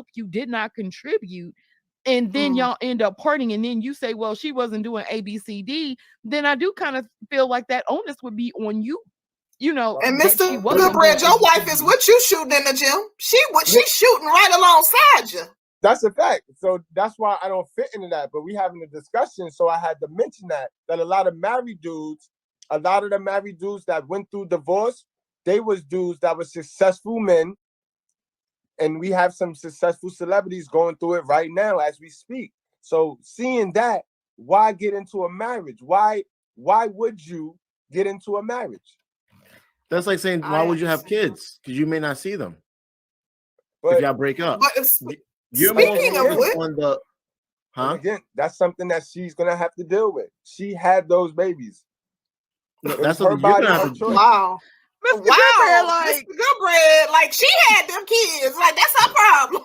help you, did not contribute, and then y'all end up parting, and then you say, well, she wasn't doing ABCD, then I do kind of feel like that onus would be on you, And that Mr. she wasn't doing Goodbread, your wife is ABCD. what you shooting in the gym. She's shooting right alongside you. That's a fact. So that's why I don't fit into that. But we having a discussion, so I had to mention that a lot of the married dudes that went through divorce, they was dudes that were successful men, and we have some successful celebrities going through it right now as we speak. So seeing that, why get into a marriage? Why would you get into a marriage? That's like saying, why would you have kids? Because you may not see them but, if y'all break up. But You're speaking more of which, on the, again, that's something that she's gonna have to deal with. She had those babies. No, that's something you're gonna have to. Wow. Mr. Goodbread, like, Mr. Goodbread, like she had them kids. Like that's her problem.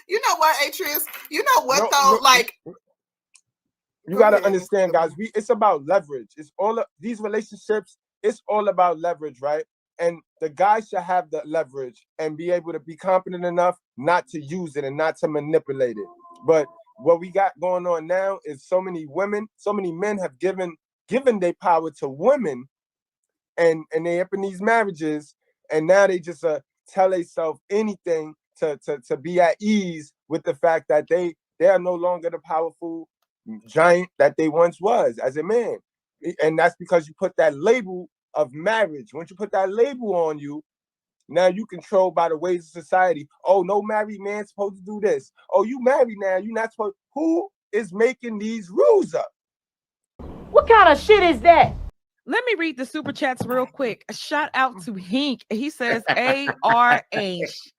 You know what, Atrius? You know what though? Like you gotta understand, guys. It's about leverage. It's all these relationships. It's all about leverage, right? And the guy should have the leverage and be able to be confident enough not to use it and not to manipulate it. But what we got going on now is so many men have given their power to women, and they up in these marriages, and now they just tell themselves anything to be at ease with the fact that they are no longer the powerful giant that they once was as a man. And that's because you put that label of marriage. Once you put that label on you, now you controlled by the ways of society. Oh, no married man supposed to do this. Oh, you married now, you're not supposed. Who is making these rules up? What kind of shit is that? Let me read the super chats real quick. A shout out to Hink. He says ARA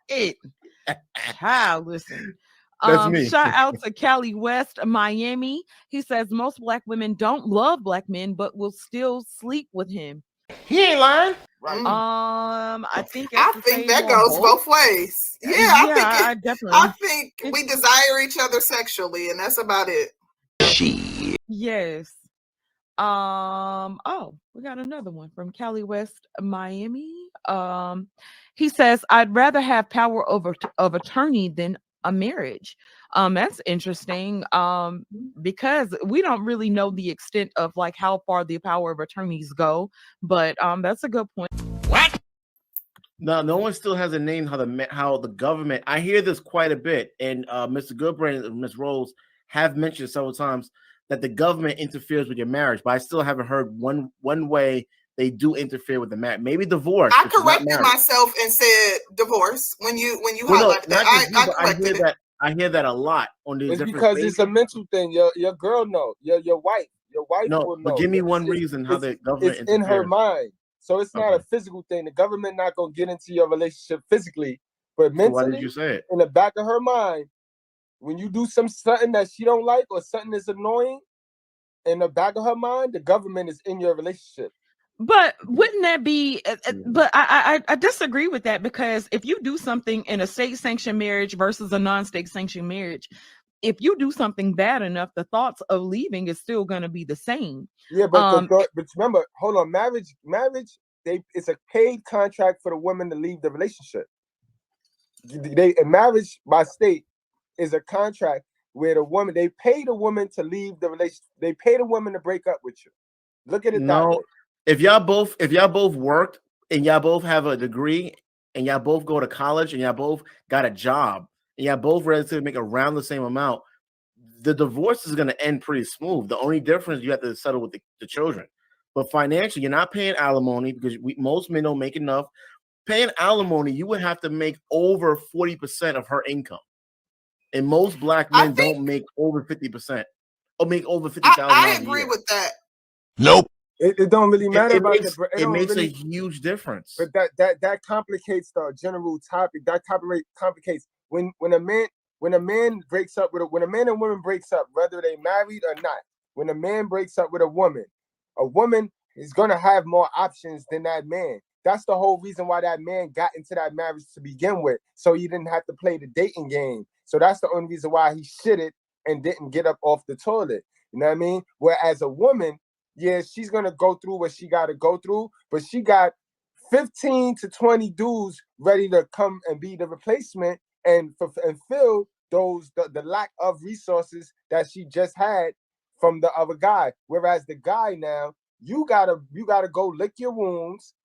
shit. Child, listen. That's me. Shout out to Cali West, Miami. He says most black women don't love black men, but will still sleep with him. He ain't lying. Right. I think that goes both ways. Yeah, I definitely. I think we desire each other sexually, and that's about it. Yes. Oh, we got another one from Cali West, Miami. He says, I'd rather have power of attorney than a marriage. That's interesting. Because we don't really know the extent of like how far the power of attorneys go, but that's a good point. What? No one still hasn't named how the government. I hear this quite a bit, and Mr. Goodbrain and Ms. Rose have mentioned several times that the government interferes with your marriage, but I still haven't heard one way they do interfere with the marriage. Maybe divorce. I corrected myself and said divorce when you highlighted that. I corrected it. I hear that a lot on these different because things. It's a mental thing. Your girl know. Your wife will know. But give me one reason how the government it's in her mind. So it's not a physical thing. The government not gonna get into your relationship physically, but mentally. So why did you say it? In the back of her mind, when you do something that she don't like or something that's annoying, in the back of her mind, the government is in your relationship. But wouldn't that be? But I disagree with that, because if you do something in a state-sanctioned marriage versus a non-state-sanctioned marriage, if you do something bad enough, the thoughts of leaving is still going to be the same. Yeah, but remember, hold on, marriage, it's a paid contract for the woman to leave the relationship. A marriage by state is a contract where they pay the woman to leave the relationship. They pay the woman to break up with you. Look at it that way. If y'all both worked and y'all both have a degree and y'all both go to college and y'all both got a job and y'all both ready to make around the same amount, the divorce is going to end pretty smooth. The only difference, you have to settle with the children. But financially, you're not paying alimony because most men don't make enough. Paying alimony, you would have to make over 40% of her income. And most black men don't make over 50% or make over $50,000. I agree with that. Nope. It don't really matter it makes a huge difference. But that complicates the general topic. That complicates when a man breaks up when a man and woman breaks up, whether they married or not. When a man breaks up with a woman is gonna have more options than that man. That's the whole reason why that man got into that marriage to begin with, so he didn't have to play the dating game. So that's the only reason why he shitted and didn't get up off the toilet. You know what I mean? Whereas a woman, yeah, she's gonna go through what she got to go through, but she got 15 to 20 dudes ready to come and be the replacement, and fill the lack of resources that she just had from the other guy. Whereas the guy now, you gotta go lick your wounds,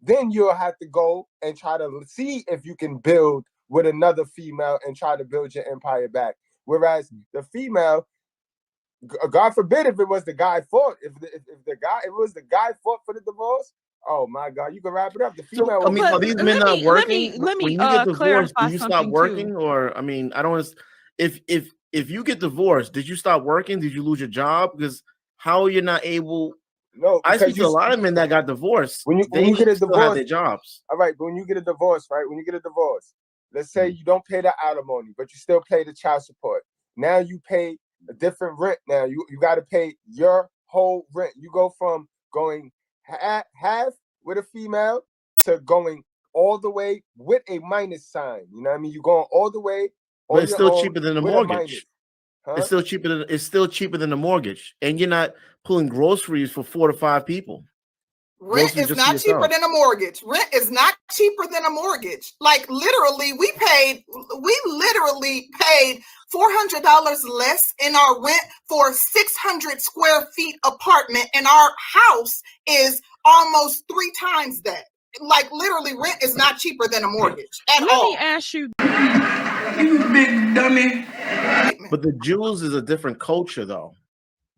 then you'll have to go and try to see if you can build with another female and try to build your empire back. Whereas the female, God forbid if it was the guy fought, if it was the guy fought for the divorce, oh my God, you can wrap it up. The female. So, I mean, But are these men not working? let When me you get divorced, do clarify you stop something working? too. Or I mean, I don't. If you get divorced, did you stop working? Did you lose your job? Because how are you not able? No, I speak because to a lot of men that got divorced. when you They get a still have divorce, their jobs. all right, but when you get a divorce, right? When you get a divorce, let's say you don't pay the alimony, but you still pay the child support. Now you pay a different rent. Now you got to pay your whole rent. You go from going half with a female to going all the way with a minus sign. You know what I mean? You're going all the way on But it's your still own cheaper than the with a minus. mortgage. Huh? It's still cheaper than the mortgage, and you're not pulling groceries for 4 to 5 people. Rent is not cheaper than a mortgage. Rent is not cheaper than a mortgage. Like literally, we literally paid $400 less in our rent for a 600 square feet apartment, and our house is almost 3 times that. Like literally, rent is not cheaper than a mortgage at all. Let me ask you, you big dummy. But the Jews is a different culture, though.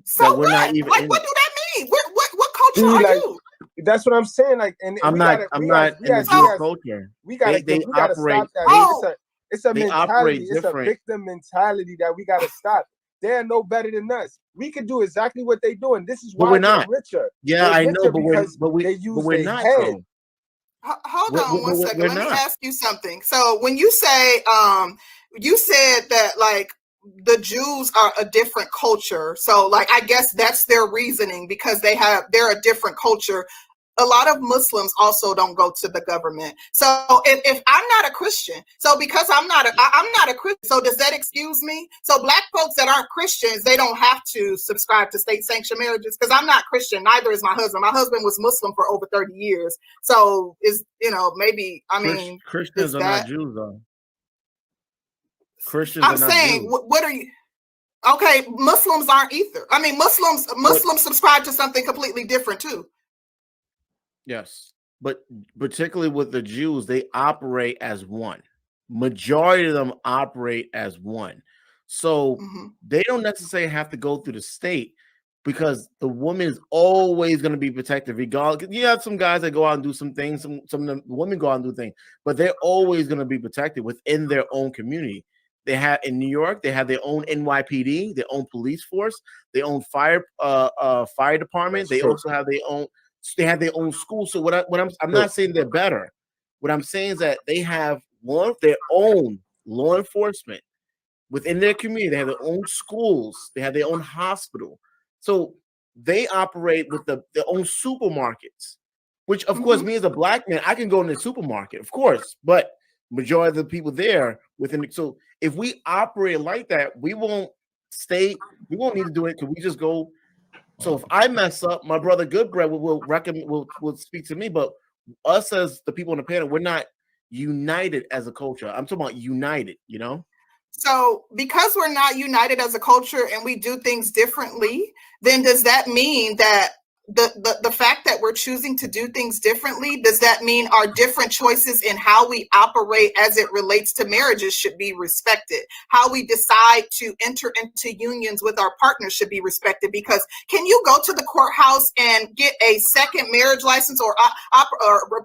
So that we're what? not even like, in. what do that mean? What culture are you? That's what I'm saying. Like, and I'm not in the Jewish culture. We gotta operate. stop that. It's a mentality. It's a different. victim mentality that we gotta stop. They're no better than us. We can do exactly what they're doing. This is why we're not richer. Yeah, I know, but they use we're their not. head. Hold on one second. Let me not. ask you something. So when you say, you said that like the Jews are a different culture. So like, I guess that's their reasoning because they're a different culture. A lot of Muslims also don't go to the government. So if I'm not a Christian, so because I'm not a Christian, so does that excuse me? So black folks that aren't Christians, they don't have to subscribe to state sanctioned marriages because I'm not Christian. Neither is my husband. My husband was Muslim for over 30 years. So maybe, I mean, Christians are not Jews though. Christians I'm are not saying, Jews. what are you? Okay, Muslims aren't either. I mean, Muslims subscribe to something completely different too. Yes, but particularly with the Jews, they operate as one. Majority of them operate as one. So they don't necessarily have to go through the state because the woman is always going to be protected regardless. You have some guys that go out and do some things, some of the women go out and do things, but they're always going to be protected within their own community. They have in New York, they have their own NYPD, their own police force, their own fire department. They also have their own. They have their own school. So I'm not saying they're better. What I'm saying is that they have their own law enforcement within their community. They have their own schools. They have their own hospital. So they operate with their own supermarkets, which of course me as a black man, I can go in the supermarket, of course, but majority of the people there so if we operate like that, we won't need to do it because we just go. So if I mess up, my brother Goodbread will speak to me. But us as the people on the panel, we're not united as a culture. I'm talking about united, So because we're not united as a culture and we do things differently, then does that mean that the fact that we're choosing to do things differently, does that mean our different choices in how we operate as it relates to marriages should be respected? How we decide to enter into unions with our partners should be respected? Because can you go to the courthouse and get a second marriage license or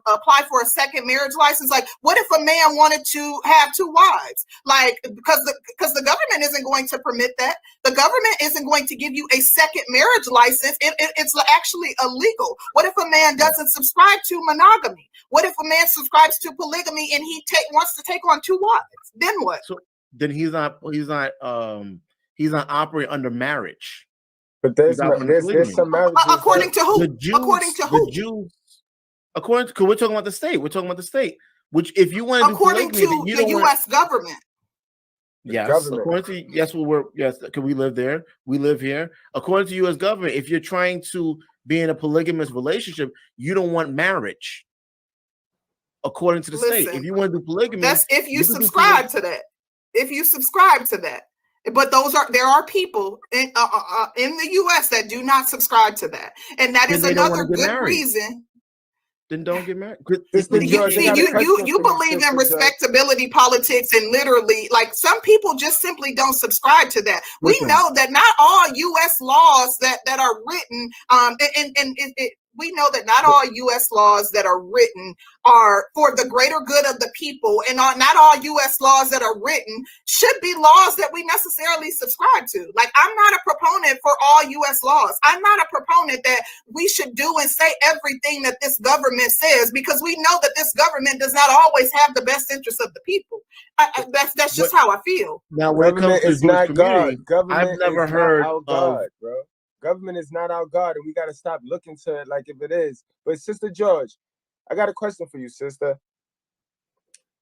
apply for a second marriage license? Like, what if a man wanted to have 2 wives? Like, because the government isn't going to permit that. The government isn't going to give you a second marriage license. It's actually illegal. What if a man doesn't subscribe to monogamy? What if a man subscribes to polygamy and he wants to take on 2 wives? Then what? So then he's not operating under marriage. But there's some marriages. According to who? According to who? The Jews. Because we're talking about the state. We're talking about the state. Which, if you want to do polygamy, according to the U.S. government. Yes, according to because we live there. We live here. According to U.S. government, if you're trying to be in a polygamous relationship, you don't want marriage. According to the state, if you want to do polygamy, that's if you subscribe to that. if you subscribe to that. But there are people in the U.S. that do not subscribe to that, and that is another good reason. Then don't get married. You believe in respectability politics, and literally, like, some people just simply don't subscribe to that. We know that not all U.S. laws that are written, we know that not all U.S. laws that are written are for the greater good of the people, and not all U.S. laws that are written should be laws that we necessarily subscribe to. Like, I'm not a proponent for all U.S. laws. I'm not a proponent that we should do and say everything that this government says, because we know that this government does not always have the best interests of the people. That's just how I feel. Now, when it comes to is not God. I've never heard of God, bro. Government is not our God, and we got to stop looking to it like if it is. But Sister George, I got a question for you, sister.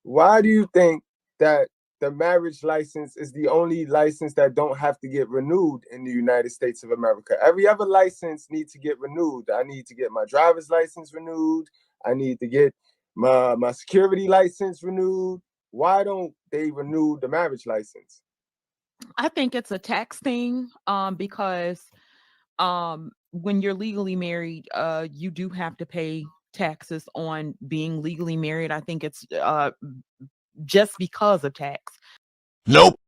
Why do you think that the marriage license is the only license that don't have to get renewed in the United States of America? Every other license needs to get renewed. I need to get my driver's license renewed. I need to get my security license renewed. Why don't they renew the marriage license? I think it's a tax thing, because when you're legally married, you do have to pay taxes on being legally married. I think it's just because of tax. Nope.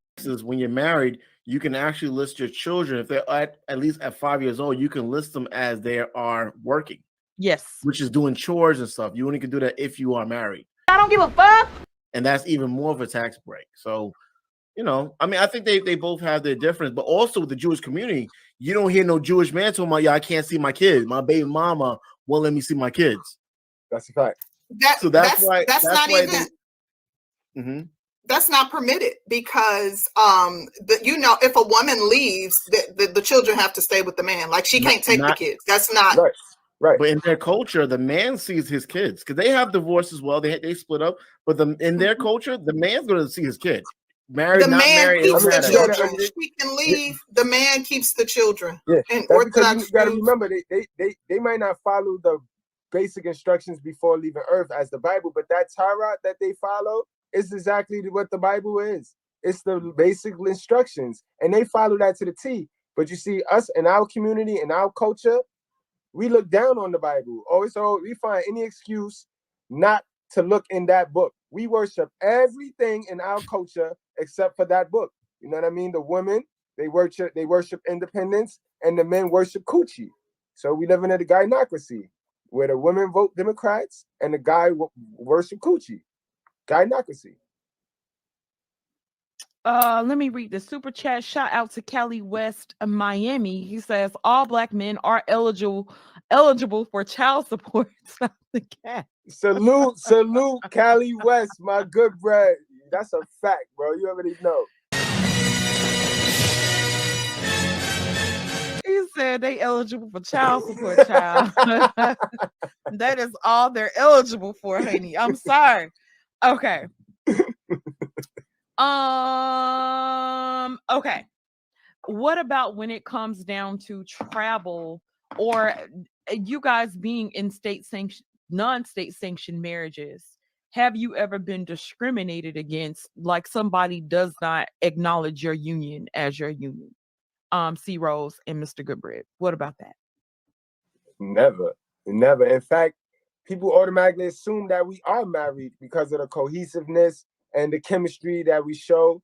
When you're married, you can actually list your children. If they're at least at 5 years old, you can list them as they are working. Yes. Which is doing chores and stuff. You only can do that if you are married. I don't give a fuck. And that's even more of a tax break. So, you know, I mean, I think they both have their difference, but also with the Jewish community, you don't hear no Jewish man talking about, yeah, I can't see my kids. My baby mama won't let me see my kids. That's a fact. That's not permitted, because if a woman leaves, the children have to stay with the man. Like, she can't take the kids. That's not right. But in their culture, the man sees his kids, because they have divorce as well. They split up, but in their culture, the man's going to see his kid. Married, not married. Keeps the children. She can leave. The man keeps the children. Yeah, and Orthodox, you got to remember, they might not follow the basic instructions before leaving Earth as the Bible, but that Torah that they follow is exactly what the Bible is. It's the basic instructions, and they follow that to the T. But you see, us in our community, in our culture, we look down on the Bible. So we find any excuse not to look in that book. We worship everything in our culture except for that book. You know what I mean? The women, they worship independence, and the men worship coochie. So we live in a gynocracy where the women vote Democrats and the guy worship coochie. Gynocracy. Let me read the super chat. Shout out to Cali West, Miami. He says all Black men are eligible for child support. Stop the cat. Salute, Cali West, my good bread. That's a fact, bro. You already know. He said they eligible for child support, child. That is all they're eligible for, honey. I'm sorry. Okay. Okay. What about when it comes down to travel, or you guys being in non-state sanctioned marriages? Have you ever been discriminated against, like somebody does not acknowledge your union as your union? C. Rose and Mr. Goodbread. What about that? Never. In fact, people automatically assume that we are married because of the cohesiveness and the chemistry that we show.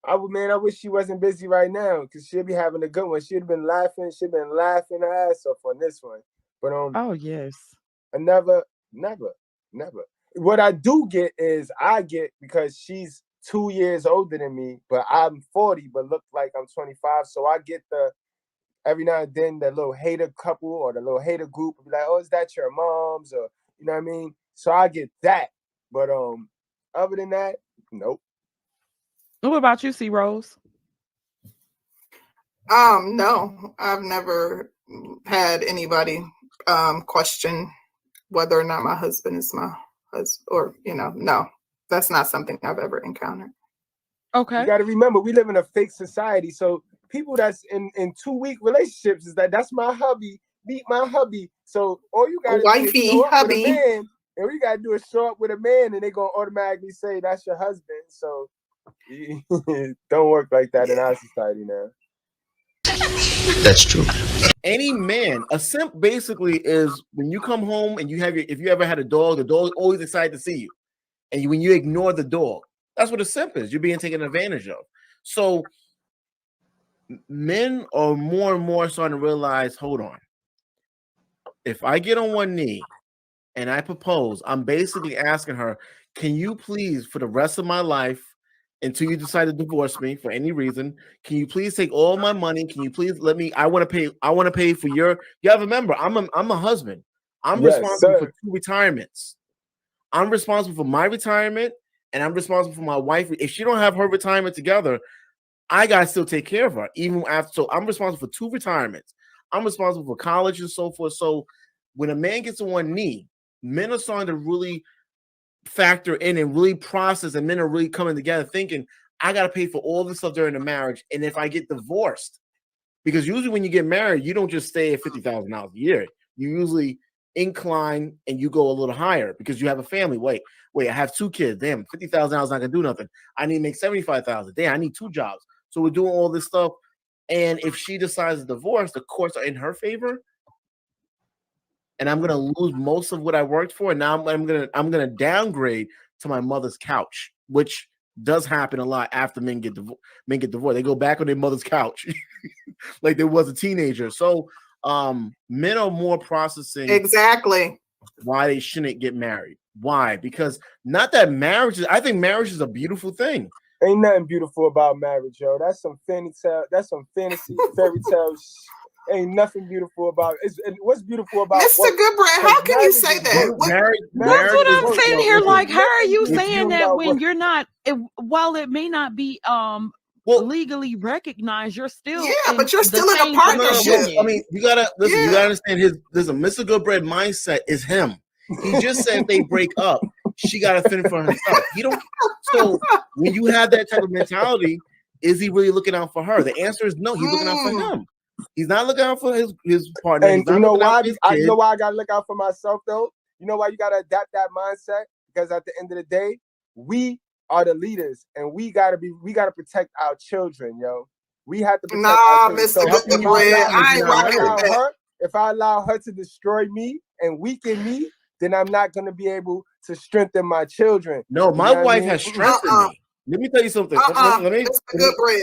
I wish she wasn't busy right now, because she'd be having a good one. She'd been laughing. She'd been laughing her ass off on this one. But oh yes, I never. What I do get is because she's 2 years older than me, but I'm 40, but look like I'm 25. So I get every now and then the little hater couple or the little hater group will be like, "Oh, is that your mom's?" Or you know what I mean. So I get that. But other than that, nope. What about you, C. Rose? No, I've never had anybody question whether or not my husband is my husband, or no, that's not something I've ever encountered. Okay. You got to remember, we live in a fake society, so people that's in 2-week relationships is that's my hubby, meet my hubby. So all you got to do is show up with a man, and we got to do is show up with a man, and they gonna automatically say that's your husband. So Don't work like that in our society now. That's true. Any man, a simp basically is when you come home and you have if you ever had a dog, the dog always excited to see you. And when you ignore the dog, that's what a simp is. You're being taken advantage of. So men are more and more starting to realize, hold on. If I get on one knee and I propose, I'm basically asking her, can you please, for the rest of my life, until you decide to divorce me for any reason, can you please take all my money? Can you please let me? I want to pay for your. You have to remember, I'm a husband. I'm Yes, responsible sir. for 2 retirements. I'm responsible for my retirement, and I'm responsible for my wife. If she don't have her retirement together, I gotta still take care of her, even after. So I'm responsible for 2 retirements. I'm responsible for college and so forth. So when a man gets on one knee, men are starting to really factor in and really process, and men are really coming together thinking, I got to pay for all this stuff during the marriage. And if I get divorced, because usually when you get married, you don't just stay at $50,000 a year. You usually incline and you go a little higher because you have a family. Wait, I have 2 kids. Damn, $50,000 not gonna do nothing. I need to make $75,000. Damn, I need 2 jobs. So we're doing all this stuff. And if she decides to divorce, the courts are in her favor. And I'm gonna lose most of what I worked for. And now I'm gonna downgrade to my mother's couch, which does happen a lot after men get divorced. They go back on their mother's couch like they was a teenager. So men are more processing Exactly why they shouldn't get married. Why? Because not that I think marriage is a beautiful thing. Ain't nothing beautiful about marriage, yo. That's some fantasy fairy tales. Ain't nothing beautiful about it. What's beautiful about Mr. work? Goodbread, how can you say that? That's what I'm saying here. Like, how are you It's saying that about when work. you're not? While it may not be legally recognized, you're still but you're still in a same partnership. union. I mean, you gotta listen. You gotta understand listen. Mr. Goodbread mindset is him. He just said if they break up, she gotta fend for herself. He don't. So when you have that type of mentality, is he really looking out for her? The answer is no. He's looking out for him. He's not looking out for his partner. And you know why? You know why I gotta look out for myself though. You know why you gotta adapt that mindset? Because at the end of the day, we are the leaders, and we gotta protect our children, yo. We have to protect our children. Mr. Goodbread, I ain't rocking with that. If I allow her to destroy me and weaken me, then I'm not gonna be able to strengthen my children. No, my wife has strengthened me. Let me tell you something. Let me, Mr. Goodbread.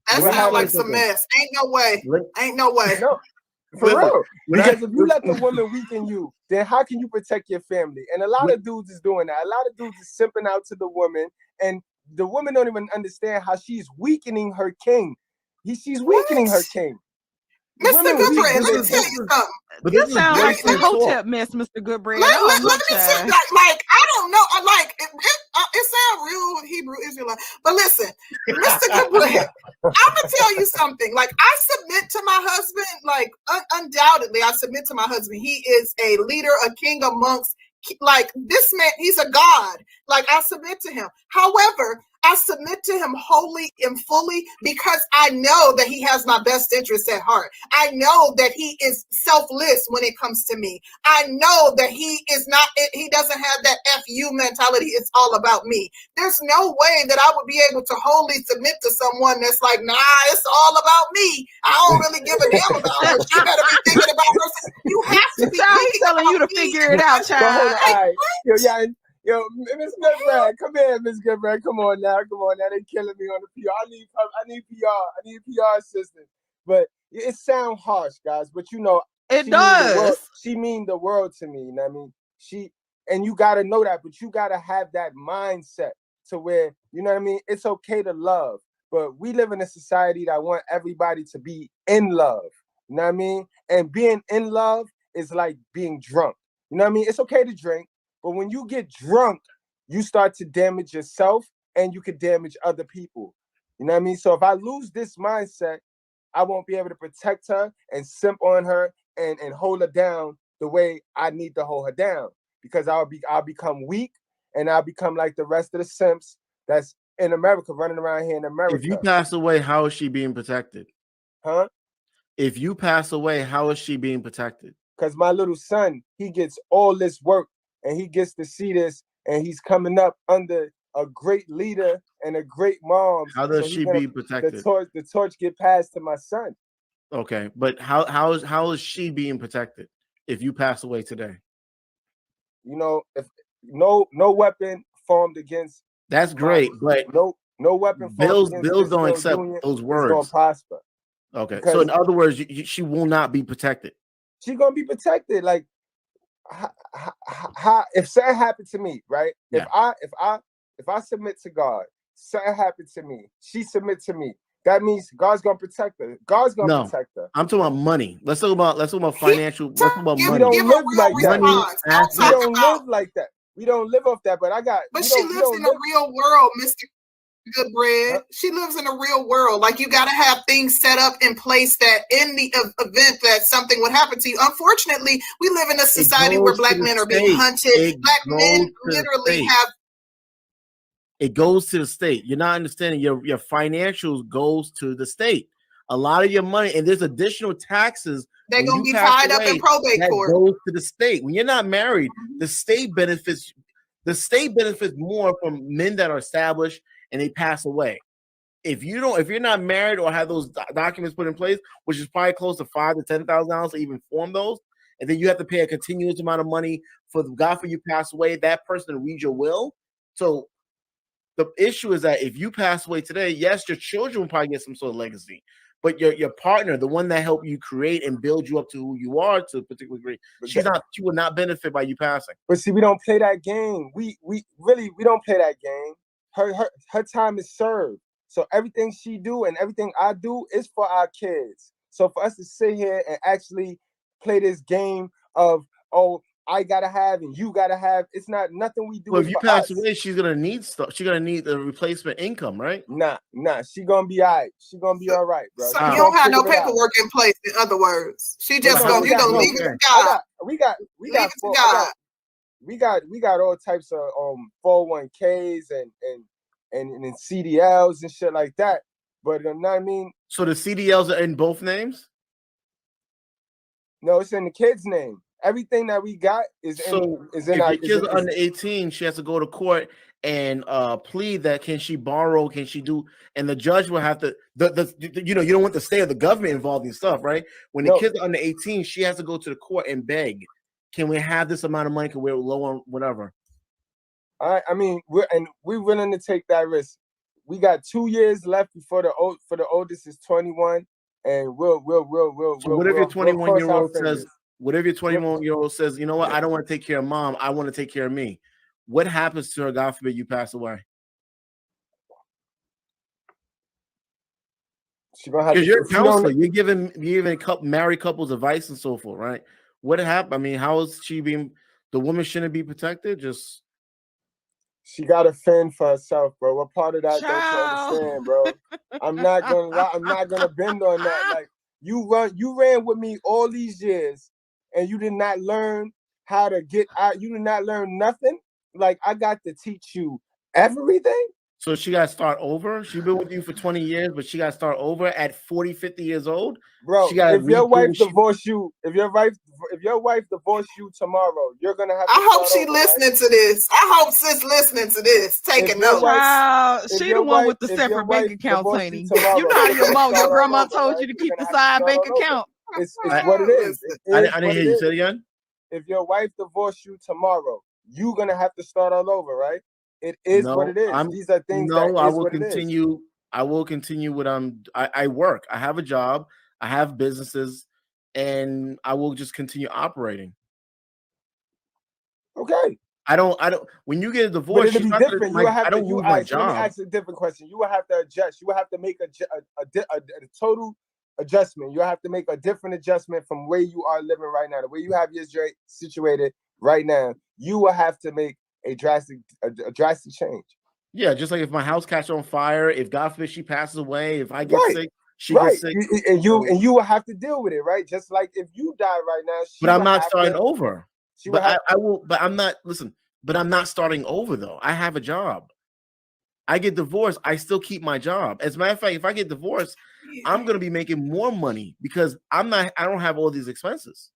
That sounds like some mess. Ain't no way. No, for real. Because if you let the woman weaken you, then how can you protect your family? And a lot of dudes is doing that. A lot of dudes is simping out to the woman, and the woman don't even understand how she's weakening her king. She's weakening her king. Mr. Goodbread, let me tell you something. But you sound like some Hotep mess, Mr. Goodbread. Let me say, like, I don't know, like, it sounds real Hebrew Israelite. But listen, Mr. Goodbread, I'm gonna tell you something. Like, I submit to my husband. Like, undoubtedly, I submit to my husband. He is a leader, a king amongst. Like, this man, he's a god. Like, I submit to him. However, I submit to him wholly and fully because I know that he has my best interest at heart. I know that he is selfless when it comes to me. I know that he doesn't have that FU mentality. It's all about me. There's no way that I would be able to wholly submit to someone that's like, nah, it's all about me. I don't really give a damn about her. She better be thinking about herself. You have to be thinking telling about you to figure it out, child. Yo, Miss Goodbread, come here, Miss Goodbread. Come on now. They're killing me on the PR. I need PR. I need PR assistance. But it sounds harsh, guys. But you know, it does. She mean the world to me. You know what I mean? And you gotta know that, but you gotta have that mindset to where, you know what I mean? It's okay to love, but we live in a society that want everybody to be in love. You know what I mean? And being in love is like being drunk. You know what I mean? It's okay to drink. But when you get drunk, you start to damage yourself and you could damage other people. You know what I mean? So if I lose this mindset, I won't be able to protect her and simp on her and hold her down the way I need to hold her down, because I'll become weak and I'll become like the rest of the simps that's in America, running around here in America. If you pass away, how is she being protected? Huh? If you pass away, how is she being protected? Because my little son, he gets all this work and he gets to see this, and he's coming up under a great leader and a great mom. How does she be protected? The torch get passed to my son. Okay, but how is she being protected if you pass away today? You know, if no weapon formed against. That's great, but no weapon bills formed against don't accept union those is words. going to prosper. Okay, so in other words, she will not be protected. She's gonna be protected. Like, how if something happened to me, right? Yeah. If I submit to God, something happened to me, she submit to me. That means God's gonna protect her. God's gonna protect her. I'm talking about money. Let's talk about financial. Let's talk about money. We don't live like that. We don't live like that. We don't live off that. But she lives in a real world, Mr. Good Bread. She lives in a real world. Like, you got to have things set up in place that in the event that something would happen to you. Unfortunately, we live in a society where black men are being hunted. Black men literally have. It goes to the state. You're not understanding. Your financials goes to the state. A lot of your money, and there's additional taxes. They're going to be tied up in probate court. Goes to the state. When you're not married, the state benefits. The state benefits more from men that are established and they pass away. If you're not married or have those documents put in place, which is probably close to $5,000 to $10,000 to even form those, and then you have to pay a continuous amount of money for God for you pass away, that person to read your will. So the issue is that if you pass away today, yes, your children will probably get some sort of legacy, but your partner, the one that helped you create and build you up to who you are to a particular degree, she will not benefit by you passing. But see, we don't play that game. We don't play that game. Her time is served. So everything she do and everything I do is for our kids. So for us to sit here and actually play this game of, oh, I gotta have and you gotta have, it's not nothing we do. Well, if you pass away, she's gonna need stuff. She's gonna need the replacement income, right? Nah. She gonna be all right. She gonna be all right, bro. So you don't have no paperwork in place. In other words, she just gonna leave it to God. We got all types of 401ks and CDLs and shit like that. But you know what I mean? So the CDLs are in both names? No, it's in the kid's name. Everything that we got is in our. If your kids are under 18, she has to go to court and plead that can she do, and the judge will have to you don't want the state of the government involved in stuff, right? When the kids are under 18, she has to go to the court and beg, can we have this amount of money? Can we're low on whatever. I mean, we're willing to take that risk. We got 2 years left before the oldest is 21, and we'll. So what if your 21-year-old says? What if your 21-year-old says, you know what, I don't want to take care of mom, I want to take care of me? What happens to her, God forbid you pass away? Because you're a counselor, you're giving married couples advice and so forth, right? What happened? I mean, how is she being? The woman shouldn't be protected. Just she got to fend for herself, bro. What part of that don't you understand, bro? I'm not gonna lie. I'm not gonna bend on that. Like you ran with me all these years, and you did not learn how to get out. You did not learn nothing. Like I got to teach you everything. So she got to start over. She's been with you for 20 years, but she got to start over at 40, 50 years old. Bro, if your wife divorce you, if your wife divorce you tomorrow, you're gonna have to. I hope she listening to this. I hope sis listening to this. Taking notes. Wow, she the one with the separate bank account, Tony. You know how your grandma told you to keep the side bank account. It's what it is. I didn't hear you say it again. If your wife divorce you tomorrow, you're gonna have to start all over, right? It is what it is. These are things. No, I will continue. I will continue what I work. I have a job. I have businesses, and I will just continue operating. Okay. I don't. When you get a divorce, it'll be different. I don't lose my job. Let me ask a different question. You will have to adjust. You will have to make a total adjustment. You have to make a different adjustment from where you are living right now, the way you have your situated right now. You will have to make a drastic change. Yeah, just like if my house catches on fire, if God forbid she passes away, if I get sick, she gets sick, and you will have to deal with it, right? Just like if you die right now, but I'm not starting over. But I will. But I'm not. Listen. But I'm not starting over though. I have a job. I get divorced, I still keep my job. As a matter of fact, if I get divorced, I'm going to be making more money because I don't have all these expenses.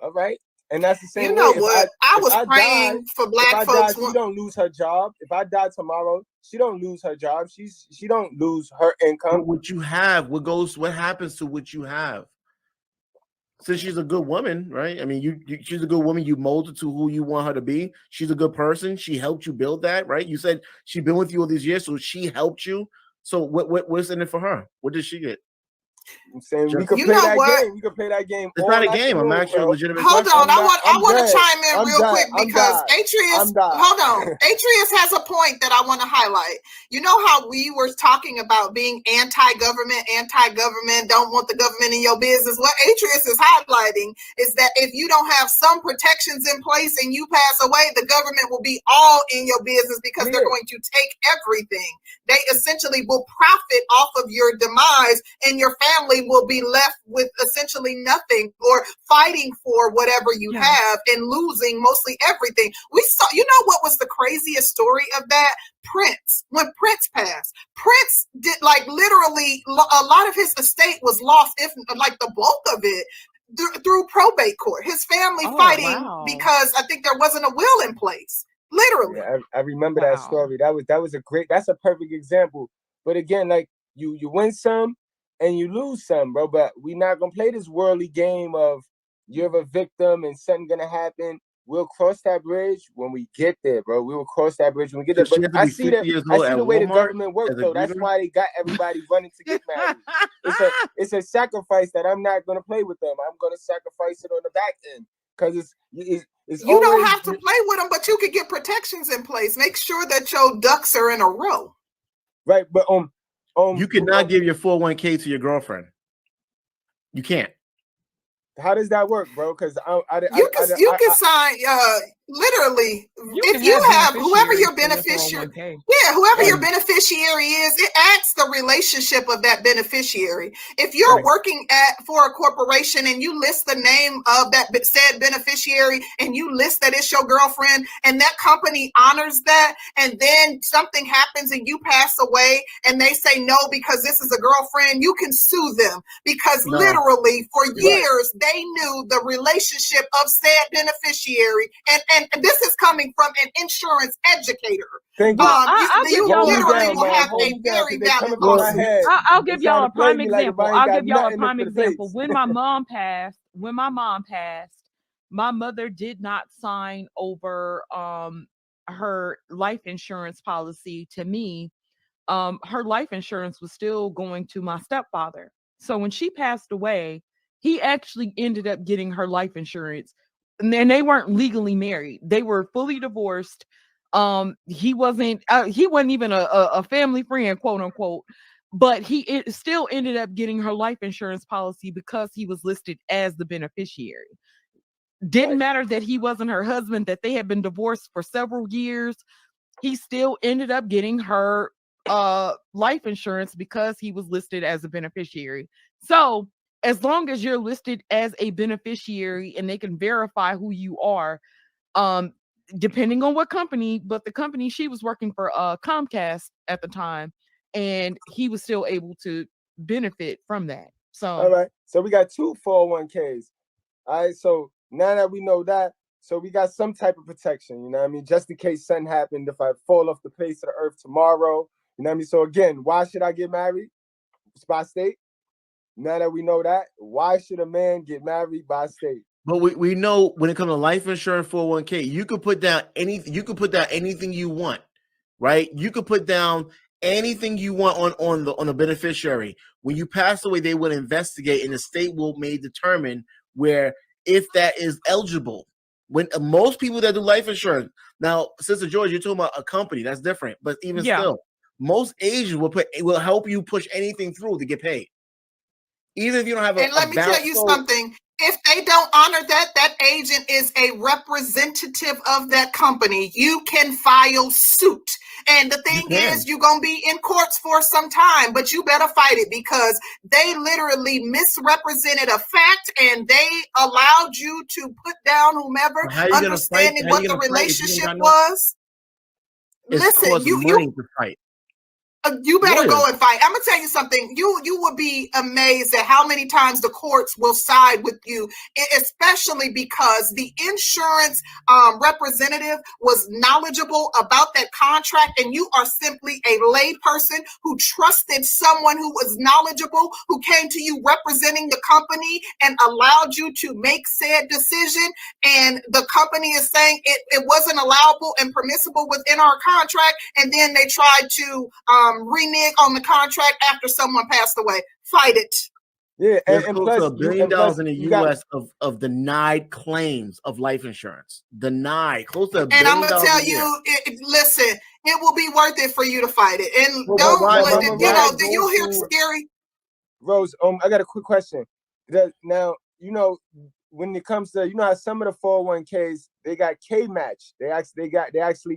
All right. And that's the same You know way. what? I If was I praying die, for if black I die, folks. she don't lose her job. If I die tomorrow, she don't lose her job. She don't lose her income. But what you have, what happens to what you have? Since she's a good woman, right? I mean, she's a good woman. You molded to who you want her to be. She's a good person. She helped you build that, right? You said she's been with you all these years, so she helped you. So what's in it for her? What did she get? I'm saying we could You play know that what? game. We could play that game. It's not a all game. I'm afternoon, asking a bro. legitimate Hold question. on, I want to dead. chime in I'm real dead. quick I'm because dead. Atreus. I'm dead. Hold on, Atreus has a point that I want to highlight. You know how we were talking about being anti-government, don't want the government in your business. What Atreus is highlighting is that if you don't have some protections in place and you pass away, the government will be all in your business because they're going to take everything. They essentially will profit off of your demise, and your family will be left with essentially nothing or fighting for whatever you have and losing mostly everything. We saw, you know what was the craziest story of that? Prince. When Prince passed, Prince did like literally a lot of his estate was lost, if like the bulk of it, through probate court. His family fighting because I think there wasn't a will in place. Literally. Yeah, I remember that story. That's a perfect example. But again, like you win some and you lose some, bro. But we're not gonna play this worldly game of you're a victim and something gonna happen. We'll cross that bridge when we get there, bro. We will cross that bridge when we get there. So she But has to be 50 years I old see at the way the Walmart government works, as a though. That's greeter? why they got everybody running to get married. It's a sacrifice that I'm not gonna play with them. I'm gonna sacrifice it on the back end because it's you always, don't have to play with them, but you could get protections in place. Make sure that your ducks are in a row. Right, but you cannot give your 401k to your girlfriend. You can't. How does that work, bro? Because you can sign literally if you have whoever your beneficiary, whoever your beneficiary is, it adds the relationship of that beneficiary. If you're working for a corporation and you list the name of that said beneficiary and you list that it's your girlfriend and that company honors that, and then something happens and you pass away and they say no because this is a girlfriend, you can sue them because literally for years they knew the relationship of said beneficiary, and this is coming from an insurance educator. Thank you. You literally will have a very valid lawsuit. I'll give y'all a prime example. When my mom passed, my mother did not sign over her life insurance policy to me. Her life insurance was still going to my stepfather. So when she passed away, he actually ended up getting her life insurance. And then they weren't legally married. They were fully divorced. He wasn't even a family friend, quote unquote, but it still ended up getting her life insurance policy because he was listed as the beneficiary. Didn't matter that he wasn't her husband, that they had been divorced for several years. He still ended up getting her life insurance because he was listed as a beneficiary. So as long as you're listed as a beneficiary and they can verify who you are, depending on what company, but the company she was working for, Comcast at the time, and he was still able to benefit from that. So all right, so we got 2 401ks. All right, so now that we know that, so we got some type of protection, you know what I mean? Just in case something happened, if I fall off the face of the earth tomorrow, you know what I mean? So again, why should I get married? It's by state. Now that we know that, why should a man get married by state? But we know when it comes to life insurance 401k, you could put down anything. You could put down anything you want, right? You could put down anything you want on the beneficiary. When you pass away, they will investigate, and the state may determine where if that is eligible. When most people that do life insurance now, Sister George, you're talking about a company that's different, but even still, most agents will help you push anything through to get paid. Even if you don't have and let me tell you something. If they don't honor that agent is a representative of that company. You can file suit. And the thing is, you're going to be in courts for some time, but you better fight it because they literally misrepresented a fact and they allowed you to put down whomever, understanding what the relationship was. Listen, you money to fight. You better Lawyers. go and fight. I'm gonna tell you something. You would be amazed at how many times the courts will side with you, especially because the insurance representative was knowledgeable about that contract, and you are simply a layperson who trusted someone who was knowledgeable, who came to you representing the company and allowed you to make said decision. And the company is saying it wasn't allowable and permissible within our contract, and then they tried to renege on the contract after someone passed away. Fight it. Yeah, There's and close plus, to $1 billion plus in the you got, U.S. of denied claims of life insurance. Denied. Close to $1 And I'm billion gonna tell a year. you, listen, it will be worth it for you to fight it. And Well, don't why- let but it, why you'll hear scary. Rose, I got a quick question. Now, when it comes to, how some of the 401ks, they got K match. They actually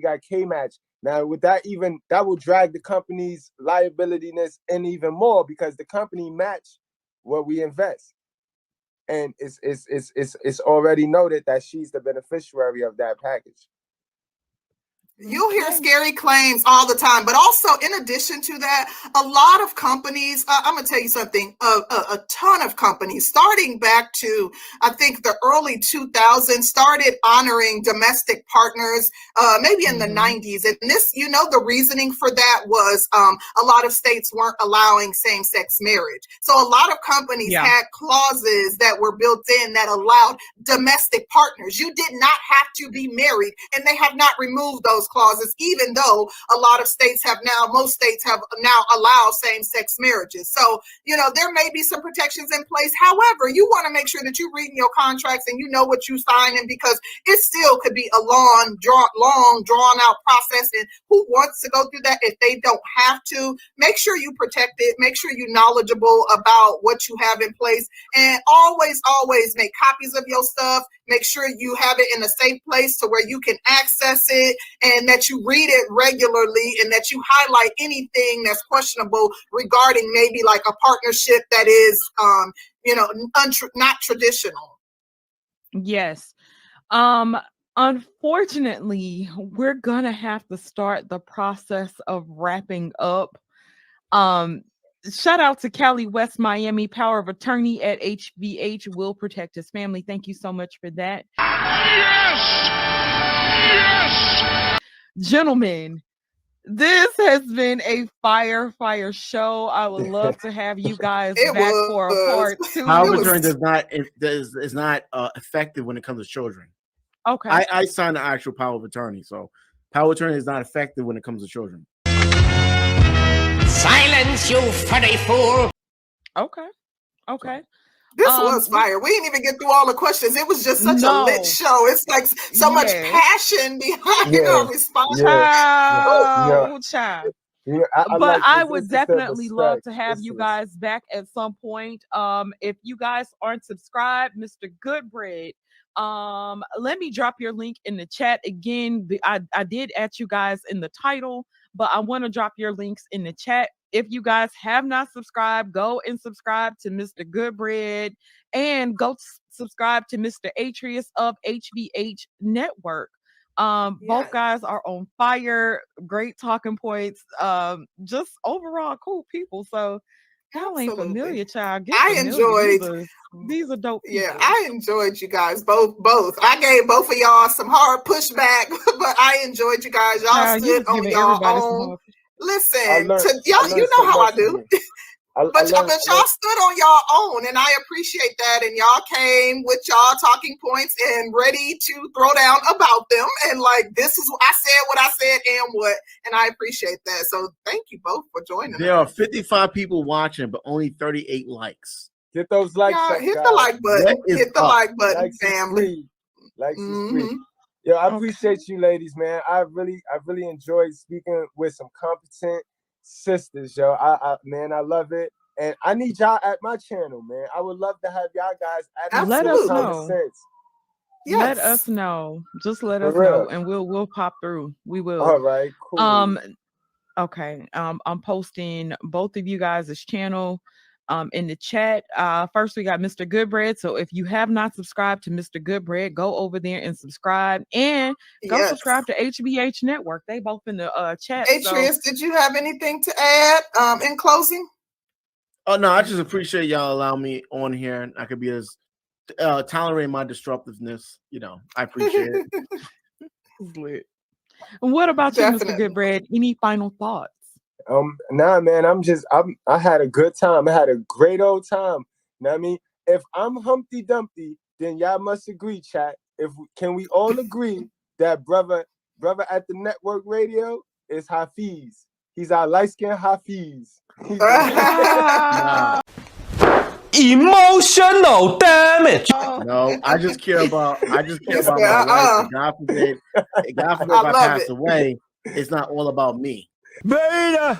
got K match. Now, with that will drag the company's liabilityness in even more, because the company match what we invest. And it's already noted that she's the beneficiary of that package. You'll hear scary claims all the time, but also in addition to that, a lot of companies, I'm going to tell you something, a ton of companies starting back to, I think, the early 2000s started honoring domestic partners, maybe in the 90s. And this, the reasoning for that was a lot of states weren't allowing same-sex marriage. So a lot of companies had clauses that were built in that allowed domestic partners. You did not have to be married, and they have not removed those clauses, even though most states have now allowed same-sex marriages. So, there may be some protections in place. However, you want to make sure that you're reading your contracts and you know what you sign in, because it still could be a long drawn out process. And who wants to go through that if they don't have to? Make sure you protect it. Make sure you're knowledgeable about what you have in place, and always make copies of your stuff. Make sure you have it in a safe place to where you can access it, and that you read it regularly, and that you highlight anything that's questionable regarding maybe like a partnership that is, not traditional. Yes. Unfortunately, we're gonna have to start the process of wrapping up. Shout out to Cali West Miami, power of attorney at HVH, will protect his family. Thank you so much for that. Yes! Gentlemen, this has been a fire show. I would love to have you guys back for a part 2. Power of attorney is not effective when it comes to children. Okay. I signed the actual power of attorney, so power of attorney is not effective when it comes to children. Silence, you funny fool. Okay. This was fire. We didn't even get through all the questions. It was just such a lit show. It's like so much passion behind our response. Child. I But like I this. would This is the definitely love respect. to have This you is- guys back at some point. If you guys aren't subscribed, Mr. Goodbread, let me drop your link in the chat again. I did add you guys in the title, but I want to drop your links in the chat. If you guys have not subscribed, go and subscribe to Mr. Goodbread, and go subscribe to Mr. Atrius of HVH Network. Both guys are on fire, great talking points, just overall cool people. So y'all ain't familiar, child. Get familiar. These are dope people. Yeah, I enjoyed you guys both. I gave both of y'all some hard pushback, but I enjoyed you guys. Y'all stood on your own. Listen, y'all, you know how I do. But y'all stood on y'all own, and I appreciate that. And y'all came with y'all talking points and ready to throw down about them. And like, this is I said what I said and I appreciate that. So thank you both for joining. There are 55 people watching, but only 38 likes. Get those likes up, hit guys. the like button. Hit the like button, likes family. Likes is free. Yo, I appreciate you ladies, man. I really enjoyed speaking with some competent sisters, yo. I love it. And I need y'all at my channel, man. I would love to have y'all guys at Let us know. Yes. Let us know. Just let us know, and we'll pop through. We will. All right, cool. Okay. I'm posting both of you guys' channel in the chat. First, we got Mr. Goodbread. So if you have not subscribed to Mr. Goodbread, go over there and subscribe, and go Yes. subscribe to HBH Network. They both in the chat. Atrius, did you have anything to add in closing? Oh no, I just appreciate y'all allowing me on here, and I could be as tolerating my disruptiveness. You know, I appreciate it. Lit. And what about Definitely. you, Mr. Goodbread? Any final thoughts? Nah, man, I had a good time. I had a great old time. You know what I mean? If I'm Humpty Dumpty, then y'all must agree, chat. Can we all agree that brother at the network radio is Hafiz? He's our light-skinned Hafiz. Nah, Emotional damage. no, I just care about my Yeah, life. And God forbid if I love pass it. away, it's not all about me. Beta.